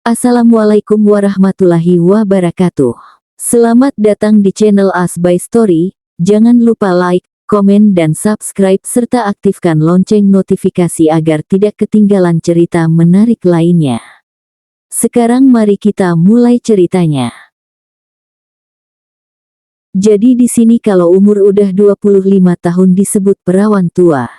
Assalamualaikum warahmatullahi wabarakatuh. Selamat datang di channel As by Story. Jangan lupa like, komen dan subscribe serta aktifkan lonceng notifikasi agar tidak ketinggalan cerita menarik lainnya. Sekarang mari kita mulai ceritanya. Jadi di sini kalau umur udah 25 tahun disebut perawan tua?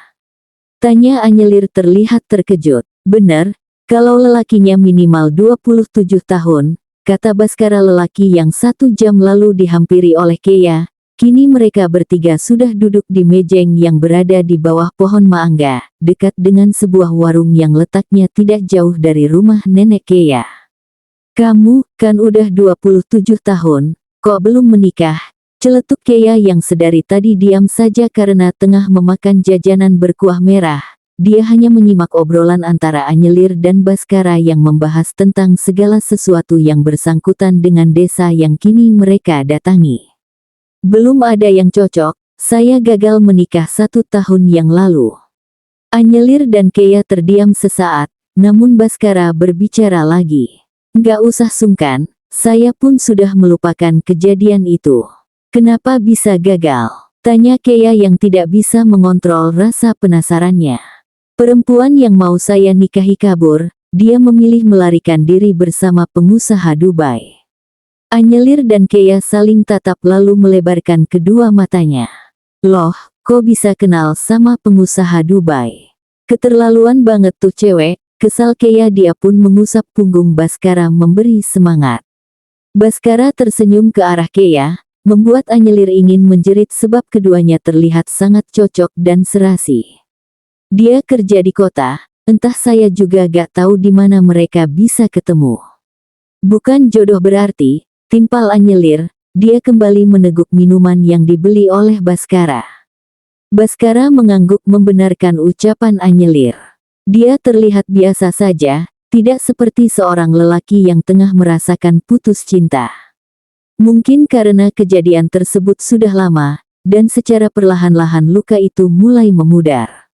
Tanya Anyelir terlihat terkejut. Bener. Kalau lelakinya minimal 27 tahun, kata Baskara. Lelaki yang 1 jam lalu dihampiri oleh Keya. Kini mereka bertiga sudah duduk di mejeng yang berada di bawah pohon mangga, dekat dengan sebuah warung yang letaknya tidak jauh dari rumah nenek Keya. Kamu, kan udah 27 tahun, kok belum menikah? Celetuk Keya yang sedari tadi diam saja karena tengah memakan jajanan berkuah merah. Dia hanya menyimak obrolan antara Anyelir dan Baskara yang membahas tentang segala sesuatu yang bersangkutan dengan desa yang kini mereka datangi. Belum ada yang cocok, saya gagal menikah 1 tahun yang lalu. Anyelir dan Keya terdiam sesaat, namun Baskara berbicara lagi. Nggak usah sungkan, saya pun sudah melupakan kejadian itu. Kenapa bisa gagal? Tanya Keya yang tidak bisa mengontrol rasa penasarannya. Perempuan yang mau saya nikahi kabur, dia memilih melarikan diri bersama pengusaha Dubai. Anyelir dan Keya saling tatap lalu melebarkan kedua matanya. Loh, kok bisa kenal sama pengusaha Dubai? Keterlaluan banget tuh cewek, kesal Keya. Dia pun mengusap punggung Baskara memberi semangat. Baskara tersenyum ke arah Keya, membuat Anyelir ingin menjerit sebab keduanya terlihat sangat cocok dan serasi. Dia kerja di kota, entah saya juga gak tahu di mana mereka bisa ketemu. Bukan jodoh berarti, timpal Anyelir. Dia kembali meneguk minuman yang dibeli oleh Baskara. Baskara mengangguk membenarkan ucapan Anyelir. Dia terlihat biasa saja, tidak seperti seorang lelaki yang tengah merasakan putus cinta. Mungkin karena kejadian tersebut sudah lama, dan secara perlahan-lahan luka itu mulai memudar.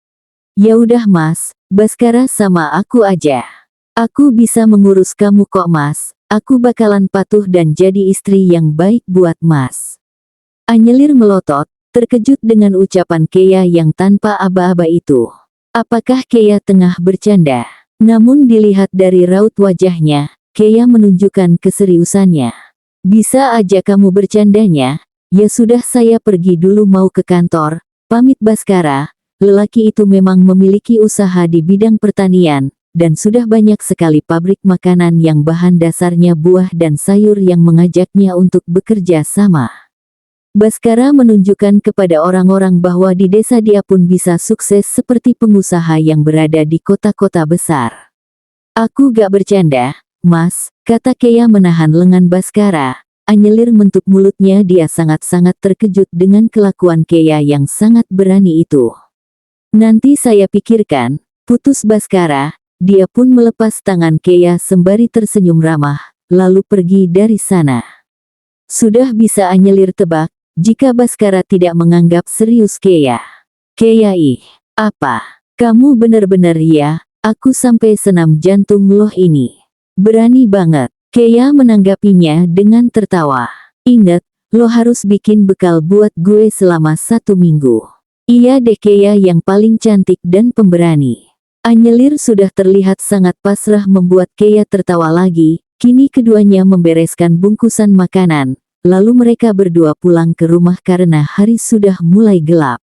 Ya udah Mas, Baskara sama aku aja. Aku bisa mengurus kamu kok Mas, aku bakalan patuh dan jadi istri yang baik buat Mas. Anyelir melotot, terkejut dengan ucapan Keya yang tanpa aba-aba itu. Apakah Keya tengah bercanda? Namun dilihat dari raut wajahnya, Keya menunjukkan keseriusannya. Bisa aja kamu bercandanya, ya sudah saya pergi dulu mau ke kantor, pamit Baskara. Lelaki itu memang memiliki usaha di bidang pertanian, dan sudah banyak sekali pabrik makanan yang bahan dasarnya buah dan sayur yang mengajaknya untuk bekerja sama. Baskara menunjukkan kepada orang-orang bahwa di desa dia pun bisa sukses seperti pengusaha yang berada di kota-kota besar. Aku gak bercanda, Mas, kata Keya menahan lengan Baskara. Anyelir mentuk mulutnya. Dia sangat-sangat terkejut dengan kelakuan Keya yang sangat berani itu. Nanti saya pikirkan, putus Baskara. Dia pun melepas tangan Keya sembari tersenyum ramah, lalu pergi dari sana. Sudah bisa Anyelir tebak, jika Baskara tidak menganggap serius Keya. Keya apa? Kamu benar-benar ya, aku sampai senam jantung loh ini. Berani banget. Keya menanggapinya dengan tertawa. Ingat, lo harus bikin bekal buat gue selama 1 minggu. Iya deh Keya yang paling cantik dan pemberani. Anyelir sudah terlihat sangat pasrah membuat Keya tertawa lagi. Kini keduanya membereskan bungkusan makanan, lalu mereka berdua pulang ke rumah karena hari sudah mulai gelap.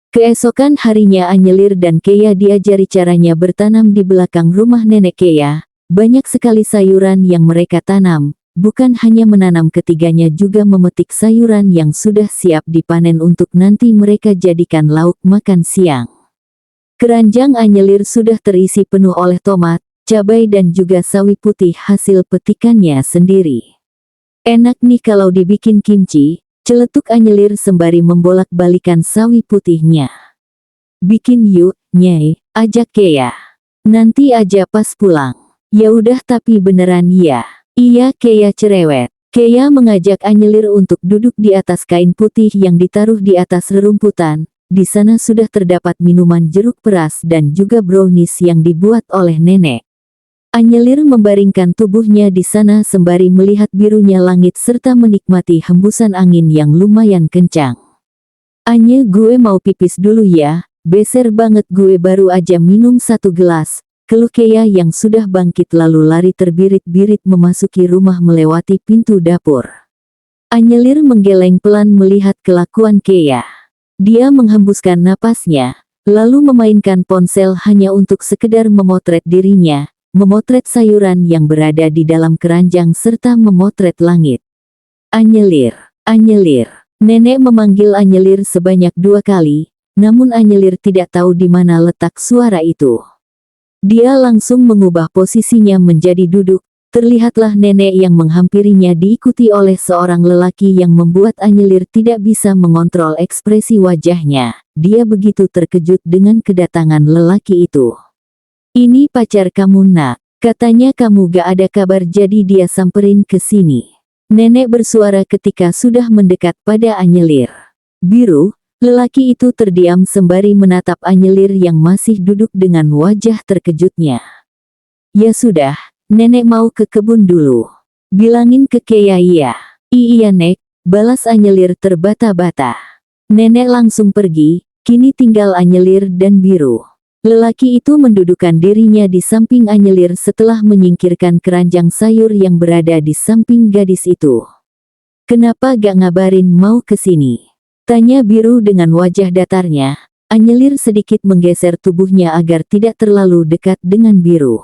Keesokan harinya Anyelir dan Keya diajari caranya bertanam di belakang rumah nenek Keya. Banyak sekali sayuran yang mereka tanam. Bukan hanya menanam, ketiganya juga memetik sayuran yang sudah siap dipanen untuk nanti mereka jadikan lauk makan siang. Keranjang Anyelir sudah terisi penuh oleh tomat, cabai dan juga sawi putih hasil petikannya sendiri. Enak nih kalau dibikin kimchi, celetuk Anyelir sembari membolak-balikan sawi putihnya. Bikin yuk, Nyai, ajak Keya. Nanti aja pas pulang. Ya udah tapi beneran ya. Iya Keya cerewet. Keya mengajak Anyelir untuk duduk di atas kain putih yang ditaruh di atas rerumputan. Di sana sudah terdapat minuman jeruk peras dan juga brownies yang dibuat oleh nenek. Anyelir membaringkan tubuhnya di sana sembari melihat birunya langit serta menikmati hembusan angin yang lumayan kencang. "Anye, gue mau pipis dulu ya, beser banget gue baru aja minum 1 gelas, keluh Kea yang sudah bangkit lalu lari terbirit-birit memasuki rumah melewati pintu dapur. Anyelir menggeleng pelan melihat kelakuan Kea. Dia menghembuskan napasnya, lalu memainkan ponsel hanya untuk sekedar memotret dirinya, memotret sayuran yang berada di dalam keranjang serta memotret langit. "Anyelir, Anyelir." Nenek memanggil Anyelir sebanyak 2 kali, namun Anyelir tidak tahu di mana letak suara itu. Dia langsung mengubah posisinya menjadi duduk, terlihatlah nenek yang menghampirinya diikuti oleh seorang lelaki yang membuat Anyelir tidak bisa mengontrol ekspresi wajahnya. Dia begitu terkejut dengan kedatangan lelaki itu. "Ini pacar kamu nak, katanya kamu gak ada kabar jadi dia samperin ke sini." Nenek bersuara ketika sudah mendekat pada Anyelir. "Biru." Lelaki itu terdiam sembari menatap Anyelir yang masih duduk dengan wajah terkejutnya. "Ya sudah, nenek mau ke kebun dulu. Bilangin ke Kea iya." "Iya nek," balas Anyelir terbata-bata. Nenek langsung pergi, kini tinggal Anyelir dan Biru. Lelaki itu mendudukan dirinya di samping Anyelir setelah menyingkirkan keranjang sayur yang berada di samping gadis itu. "Kenapa gak ngabarin mau ke sini?" tanya Biru dengan wajah datarnya. Anyelir sedikit menggeser tubuhnya agar tidak terlalu dekat dengan Biru.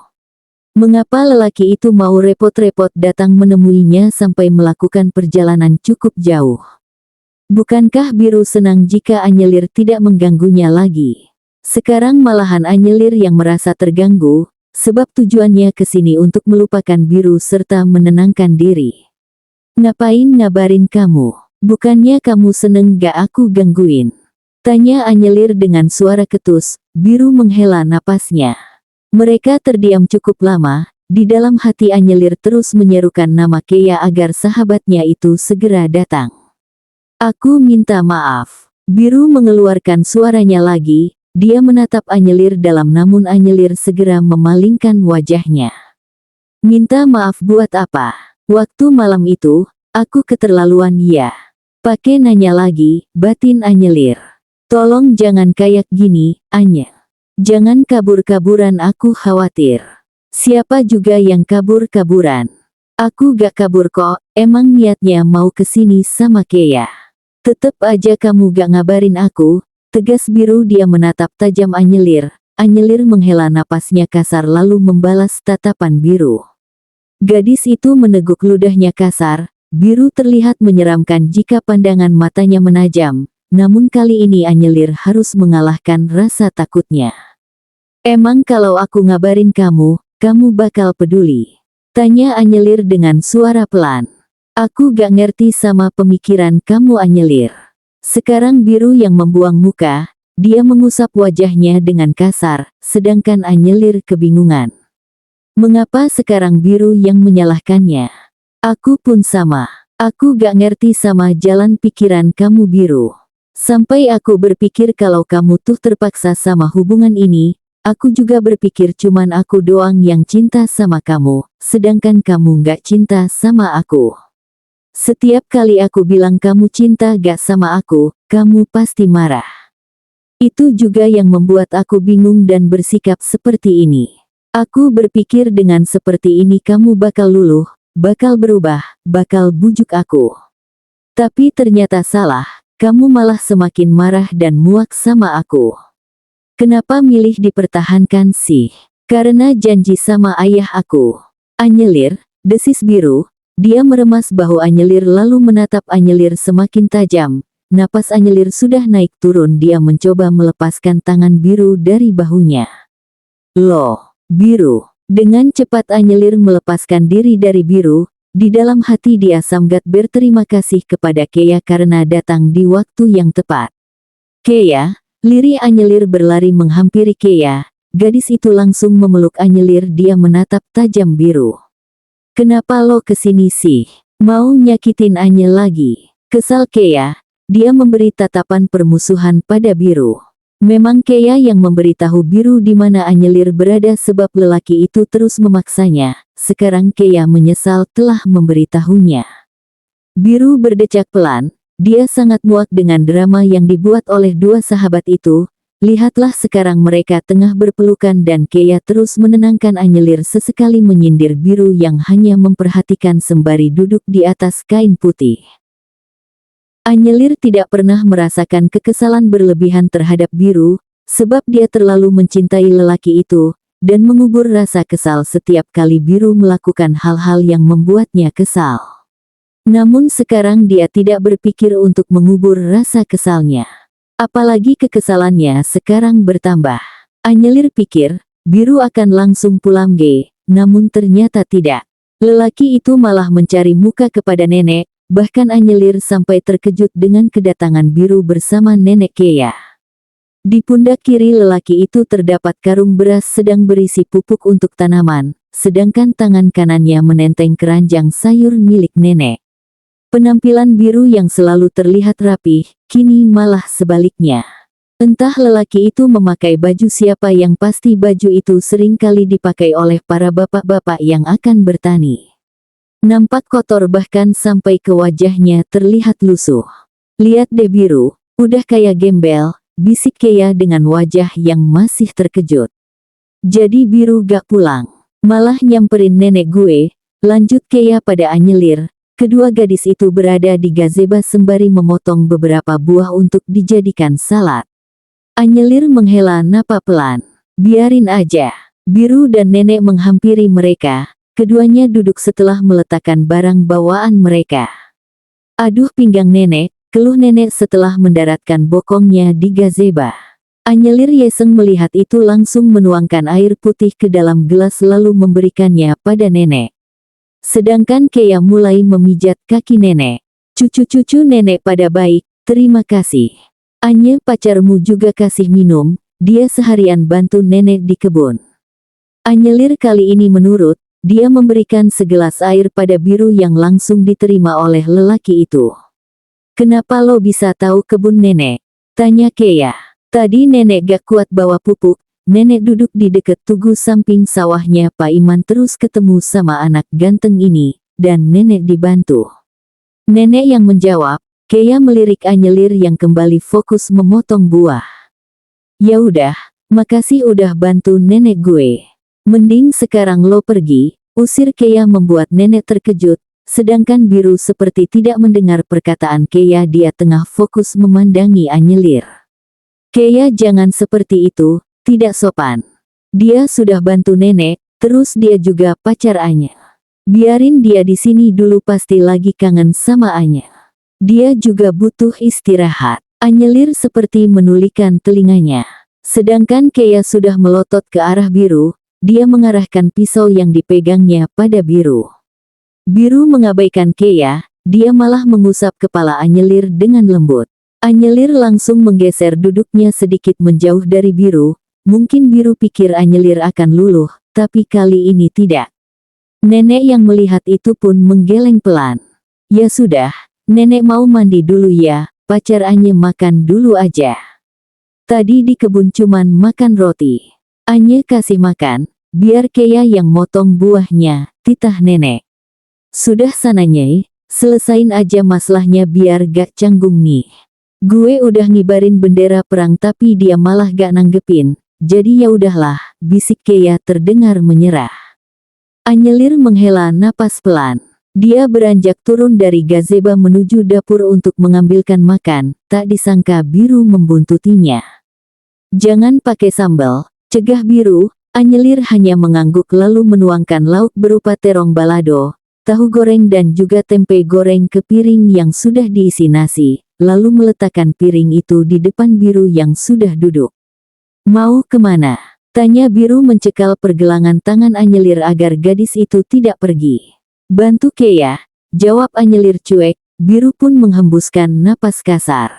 Mengapa lelaki itu mau repot-repot datang menemuinya sampai melakukan perjalanan cukup jauh? Bukankah Biru senang jika Anyelir tidak mengganggunya lagi? Sekarang malahan Anyelir yang merasa terganggu, sebab tujuannya ke sini untuk melupakan Biru serta menenangkan diri. "Ngapain ngabarin kamu? Bukannya kamu seneng gak aku gangguin?" tanya Anyelir dengan suara ketus. Biru menghela napasnya. Mereka terdiam cukup lama, di dalam hati Anyelir terus menyerukan nama Kea agar sahabatnya itu segera datang. "Aku minta maaf." Biru mengeluarkan suaranya lagi. Dia menatap Anyelir dalam namun Anyelir segera memalingkan wajahnya. "Minta maaf buat apa? Waktu malam itu, aku keterlaluan ya." Pakai nanya lagi, batin Anyelir. "Tolong jangan kayak gini, Anye. Jangan kabur-kaburan aku khawatir." "Siapa juga yang kabur-kaburan? Aku gak kabur kok, emang niatnya mau kesini sama Kea. Tetep aja kamu gak ngabarin aku," tegas Biru. Dia menatap tajam Anyelir. Anyelir menghela napasnya kasar lalu membalas tatapan Biru. Gadis itu meneguk ludahnya kasar. Biru terlihat menyeramkan jika pandangan matanya menajam, namun kali ini Anyelir harus mengalahkan rasa takutnya. "Emang kalau aku ngabarin kamu, kamu bakal peduli?" tanya Anyelir dengan suara pelan. "Aku gak ngerti sama pemikiran kamu Anyelir." Sekarang Biru yang membuang muka, dia mengusap wajahnya dengan kasar, sedangkan Anyelir kebingungan. Mengapa sekarang Biru yang menyalahkannya? "Aku pun sama. Aku gak ngerti sama jalan pikiran kamu Biru. Sampai aku berpikir kalau kamu tuh terpaksa sama hubungan ini, aku juga berpikir cuman aku doang yang cinta sama kamu, sedangkan kamu gak cinta sama aku. Setiap kali aku bilang kamu cinta gak sama aku, kamu pasti marah. Itu juga yang membuat aku bingung dan bersikap seperti ini. Aku berpikir dengan seperti ini kamu bakal luluh, bakal berubah, bakal bujuk aku. Tapi ternyata salah, kamu malah semakin marah dan muak sama aku. Kenapa milih dipertahankan sih?" "Karena janji sama ayah aku." "Anyelir," desis Biru. Dia meremas bahu Anyelir lalu menatap Anyelir semakin tajam. Napas Anyelir sudah naik turun. Dia mencoba melepaskan tangan Biru dari bahunya. "Loh, Biru." Dengan cepat Anyelir melepaskan diri dari Biru. Di dalam hati dia sangat berterima kasih kepada Kea karena datang di waktu yang tepat. "Kea." Lirih Anyelir berlari menghampiri Kea. Gadis itu langsung memeluk Anyelir. Dia menatap tajam Biru. "Kenapa lo kesini sih? Mau nyakitin Anye lagi?" Kesal Kea. Dia memberi tatapan permusuhan pada Biru. Memang Keya yang memberitahu Biru di mana Anyelir berada sebab lelaki itu terus memaksanya. Sekarang Keya menyesal telah memberitahunya. Biru berdecak pelan. Dia sangat muak dengan drama yang dibuat oleh dua sahabat itu. Lihatlah sekarang mereka tengah berpelukan dan Keya terus menenangkan Anyelir sesekali menyindir Biru yang hanya memperhatikan sembari duduk di atas kain putih. Anyelir tidak pernah merasakan kekesalan berlebihan terhadap Biru, sebab dia terlalu mencintai lelaki itu, dan mengubur rasa kesal setiap kali Biru melakukan hal-hal yang membuatnya kesal. Namun sekarang dia tidak berpikir untuk mengubur rasa kesalnya. Apalagi kekesalannya sekarang bertambah. Anyelir pikir, Biru akan langsung pulang namun ternyata tidak. Lelaki itu malah mencari muka kepada nenek. Bahkan Anyelir sampai terkejut dengan kedatangan Biru bersama nenek Keya. Di pundak kiri lelaki itu terdapat karung beras sedang berisi pupuk untuk tanaman, sedangkan tangan kanannya menenteng keranjang sayur milik nenek. Penampilan Biru yang selalu terlihat rapih, kini malah sebaliknya. Entah lelaki itu memakai baju siapa yang pasti baju itu sering kali dipakai oleh para bapak-bapak yang akan bertani. Nampak kotor bahkan sampai ke wajahnya terlihat lusuh. Lihat deh Biru, udah kayak gembel, bisik Keya dengan wajah yang masih terkejut. Jadi Biru gak pulang, malah nyamperin nenek gue, lanjut Keya pada Anyelir. Kedua gadis itu berada di gazebo sembari memotong beberapa buah untuk dijadikan salad. Anyelir menghela napas pelan. Biarin aja. Biru dan nenek menghampiri mereka. Keduanya duduk setelah meletakkan barang bawaan mereka. Aduh pinggang nenek, keluh nenek setelah mendaratkan bokongnya di gazebo. Anyelir Yeseng melihat itu langsung menuangkan air putih ke dalam gelas lalu memberikannya pada nenek. Sedangkan Keya mulai memijat kaki nenek. Cucu-cucu nenek pada baik, terima kasih. Anye pacarmu juga kasih minum, dia seharian bantu nenek di kebun. Anyelir kali ini menurut. Dia memberikan segelas air pada Biru yang langsung diterima oleh lelaki itu. Kenapa lo bisa tahu kebun nenek? Tanya Keya. Tadi nenek gak kuat bawa pupuk, nenek duduk di dekat tugu samping sawahnya Pak Iman terus ketemu sama anak ganteng ini, dan nenek dibantu. Nenek yang menjawab, Keya melirik Anyelir yang kembali fokus memotong buah. Ya udah, makasih udah bantu nenek gue. Mending sekarang lo pergi, usir Keya membuat nenek terkejut, sedangkan Biru seperti tidak mendengar perkataan Keya dia tengah fokus memandangi Anyelir. Keya jangan seperti itu, tidak sopan. Dia sudah bantu nenek, terus dia juga pacar Anya. Biarin dia di sini dulu pasti lagi kangen sama Anya. Dia juga butuh istirahat. Anyelir seperti menulikan telinganya. Sedangkan Keya sudah melotot ke arah Biru. Dia mengarahkan pisau yang dipegangnya pada Biru. Biru mengabaikan Keya, dia malah mengusap kepala Anyelir dengan lembut. Anyelir langsung menggeser duduknya sedikit menjauh dari Biru. Mungkin Biru pikir Anyelir akan luluh, tapi kali ini tidak. Nenek yang melihat itu pun menggeleng pelan. Ya sudah, nenek mau mandi dulu ya, pacar Anye makan dulu aja. Tadi di kebun cuman makan roti. Anye kasih makan. Biar Keya yang motong buahnya, titah nenek. Sudah sana Nyai, selesain aja masalahnya biar gak canggung nih. Gue udah ngibarin bendera perang tapi dia malah gak nanggepin, jadi ya udahlah, bisik Keya terdengar menyerah. Anyelir menghela napas pelan. Dia beranjak turun dari gazebo menuju dapur untuk mengambilkan makan, tak disangka Biru membuntutinya. Jangan pakai sambal, cegah Biru. Anyelir hanya mengangguk lalu menuangkan lauk berupa terong balado, tahu goreng dan juga tempe goreng ke piring yang sudah diisi nasi, lalu meletakkan piring itu di depan Biru yang sudah duduk. Mau kemana? Tanya Biru mencekal pergelangan tangan Anyelir agar gadis itu tidak pergi. Bantu Keya, jawab Anyelir cuek, Biru pun menghembuskan napas kasar.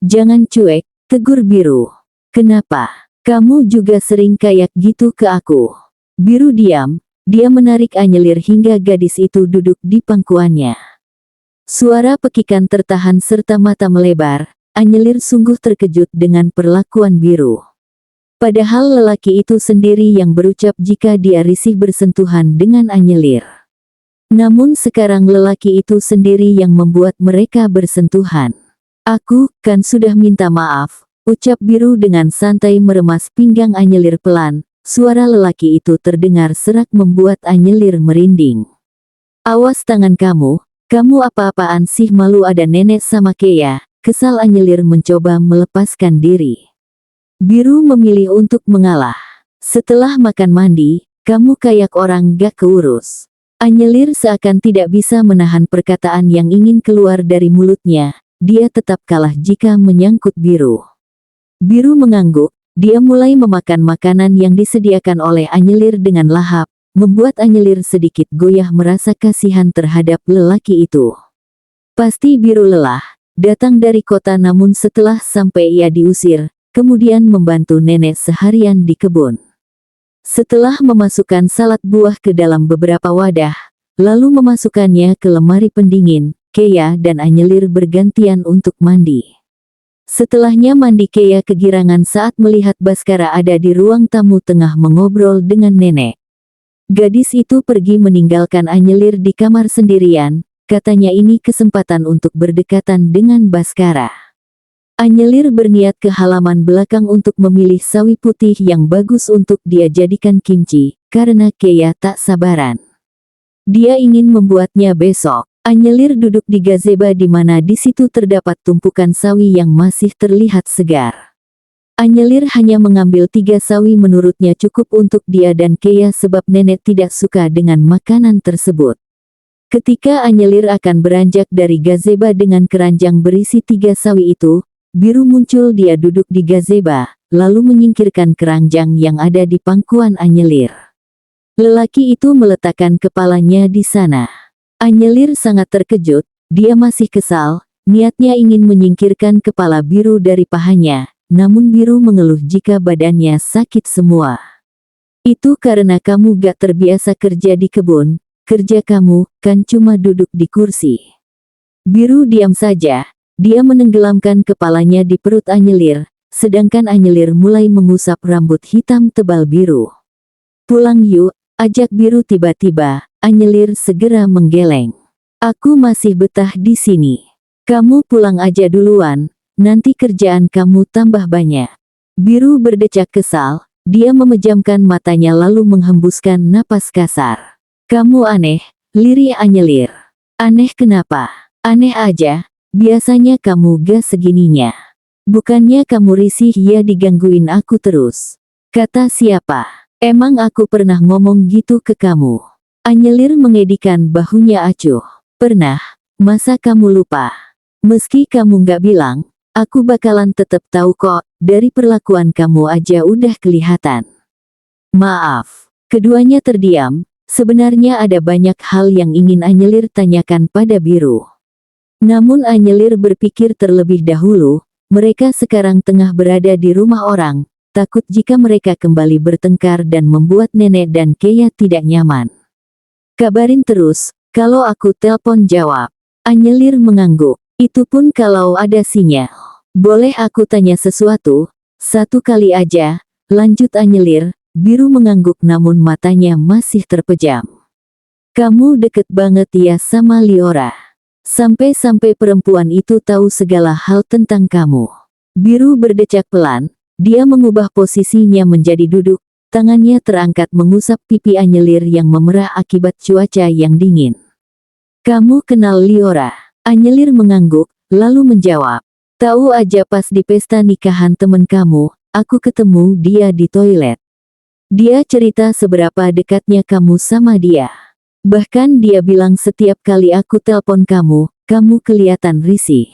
Jangan cuek, tegur Biru. Kenapa? Kamu juga sering kayak gitu ke aku. Biru diam, dia menarik Anyelir hingga gadis itu duduk di pangkuannya. Suara pekikan tertahan serta mata melebar, Anyelir sungguh terkejut dengan perlakuan Biru. Padahal lelaki itu sendiri yang berucap jika dia risih bersentuhan dengan Anyelir. Namun sekarang lelaki itu sendiri yang membuat mereka bersentuhan. Aku kan sudah minta maaf, ucap Biru dengan santai meremas pinggang Anyelir pelan. Suara lelaki itu terdengar serak membuat Anyelir merinding. Awas tangan kamu apa-apaan sih, malu ada nenek sama Keya, kesal Anyelir mencoba melepaskan diri. Biru memilih untuk mengalah. Setelah makan mandi, kamu kayak orang gak keurus. Anyelir seakan tidak bisa menahan perkataan yang ingin keluar dari mulutnya, dia tetap kalah jika menyangkut Biru. Biru mengangguk, dia mulai memakan makanan yang disediakan oleh Anyelir dengan lahap, membuat Anyelir sedikit goyah merasa kasihan terhadap lelaki itu. Pasti Biru lelah, datang dari kota namun setelah sampai ia diusir, kemudian membantu nenek seharian di kebun. Setelah memasukkan salad buah ke dalam beberapa wadah, lalu memasukkannya ke lemari pendingin, Keya dan Anyelir bergantian untuk mandi. Setelahnya mandi, Keya kegirangan saat melihat Baskara ada di ruang tamu tengah mengobrol dengan nenek. Gadis itu pergi meninggalkan Anyelir di kamar sendirian, katanya ini kesempatan untuk berdekatan dengan Baskara. Anyelir berniat ke halaman belakang untuk memilih sawi putih yang bagus untuk dia jadikan kimchi, karena Keya tak sabaran. Dia ingin membuatnya besok. Anyelir duduk di gazebo di mana di situ terdapat tumpukan sawi yang masih terlihat segar. Anyelir hanya mengambil 3 sawi, menurutnya cukup untuk dia dan Keya sebab nenek tidak suka dengan makanan tersebut. Ketika Anyelir akan beranjak dari gazebo dengan keranjang berisi 3 sawi itu, Biru muncul. Dia duduk di gazebo, lalu menyingkirkan keranjang yang ada di pangkuan Anyelir. Lelaki itu meletakkan kepalanya di sana. Anyelir sangat terkejut, dia masih kesal, niatnya ingin menyingkirkan kepala Biru dari pahanya, namun Biru mengeluh jika badannya sakit semua. Itu karena kamu gak terbiasa kerja di kebun, kerja kamu kan cuma duduk di kursi. Biru diam saja. Dia menenggelamkan kepalanya di perut Anyelir, sedangkan Anyelir mulai mengusap rambut hitam tebal Biru. Pulang yuk, ajak Biru. Tiba-tiba, Anyelir segera menggeleng. Aku masih betah di sini. Kamu pulang aja duluan, nanti kerjaan kamu tambah banyak. Biru berdecak kesal, dia memejamkan matanya lalu menghembuskan napas kasar. Kamu aneh, lirih Anyelir. Aneh kenapa? Aneh aja. Biasanya kamu gak segininya. Bukannya kamu risih ya digangguin aku terus. Kata siapa? Emang aku pernah ngomong gitu ke kamu? Anyelir mengedikan bahunya acuh. Pernah, masa kamu lupa? Meski kamu gak bilang, aku bakalan tetap tahu kok, dari perlakuan kamu aja udah kelihatan. Maaf. Keduanya terdiam, sebenarnya ada banyak hal yang ingin Anyelir tanyakan pada Biru. Namun Anyelir berpikir terlebih dahulu, mereka sekarang tengah berada di rumah orang, takut jika mereka kembali bertengkar dan membuat nenek dan Keya tidak nyaman. Kabarin terus, kalau aku telpon jawab. Anyelir mengangguk, itu pun kalau ada sinyal. Boleh aku tanya sesuatu? Satu kali aja, lanjut Anyelir. Biru mengangguk namun matanya masih terpejam. Kamu deket banget ya sama Liora. Sampai-sampai perempuan itu tahu segala hal tentang kamu. Biru berdecak pelan, dia mengubah posisinya menjadi duduk, tangannya terangkat mengusap pipi Anyelir yang memerah akibat cuaca yang dingin. Kamu kenal Liora? Anyelir mengangguk, lalu menjawab. Tahu aja pas di pesta nikahan temen kamu, aku ketemu dia di toilet. Dia cerita seberapa dekatnya kamu sama dia. Bahkan dia bilang setiap kali aku telpon kamu, kamu kelihatan risih.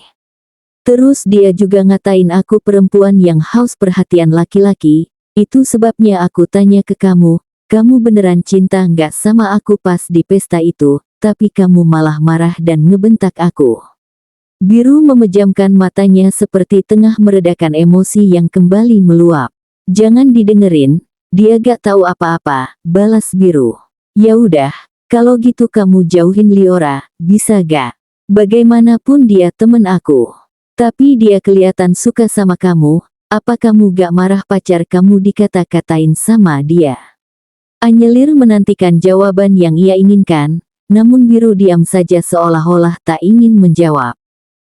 Terus dia juga ngatain aku perempuan yang haus perhatian laki-laki, itu sebabnya aku tanya ke kamu beneran cinta nggak sama aku pas di pesta itu, tapi kamu malah marah dan ngebentak aku. Biru memejamkan matanya seperti tengah meredakan emosi yang kembali meluap. Jangan didengerin, dia gak tahu apa-apa, balas Biru. Ya udah. Kalau gitu kamu jauhin Liora, bisa gak? Bagaimanapun dia temen aku. Tapi dia kelihatan suka sama kamu, apa kamu gak marah pacar kamu dikata-katain sama dia? Anyelir menantikan jawaban yang ia inginkan, namun Biru diam saja seolah-olah tak ingin menjawab.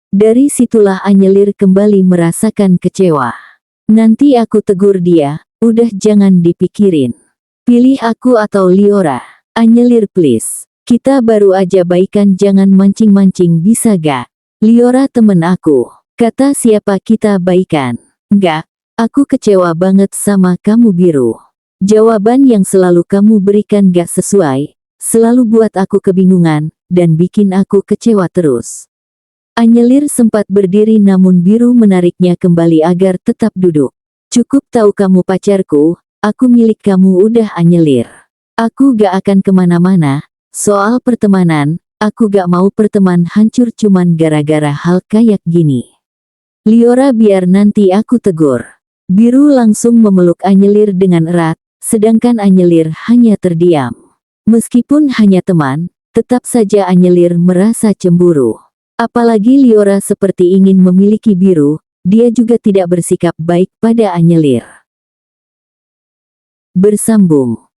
Dari situlah Anyelir kembali merasakan kecewa. Nanti aku tegur dia, udah jangan dipikirin. Pilih aku atau Liora. Anyelir please. Kita baru aja baikan jangan mancing-mancing bisa gak? Liora temen aku. Kata siapa kita baikan? Enggak, aku kecewa banget sama kamu Biru. Jawaban yang selalu kamu berikan gak sesuai, selalu buat aku kebingungan, dan bikin aku kecewa terus. Anyelir sempat berdiri namun Biru menariknya kembali agar tetap duduk. Cukup tahu kamu pacarku, aku milik kamu udah Anyelir. Aku gak akan kemana-mana, soal pertemanan, aku gak mau perteman hancur cuman gara-gara hal kayak gini. Liora biar nanti aku tegur. Biru langsung memeluk Anyelir dengan erat, sedangkan Anyelir hanya terdiam. Meskipun hanya teman, tetap saja Anyelir merasa cemburu. Apalagi Liora seperti ingin memiliki Biru, dia juga tidak bersikap baik pada Anyelir. Bersambung.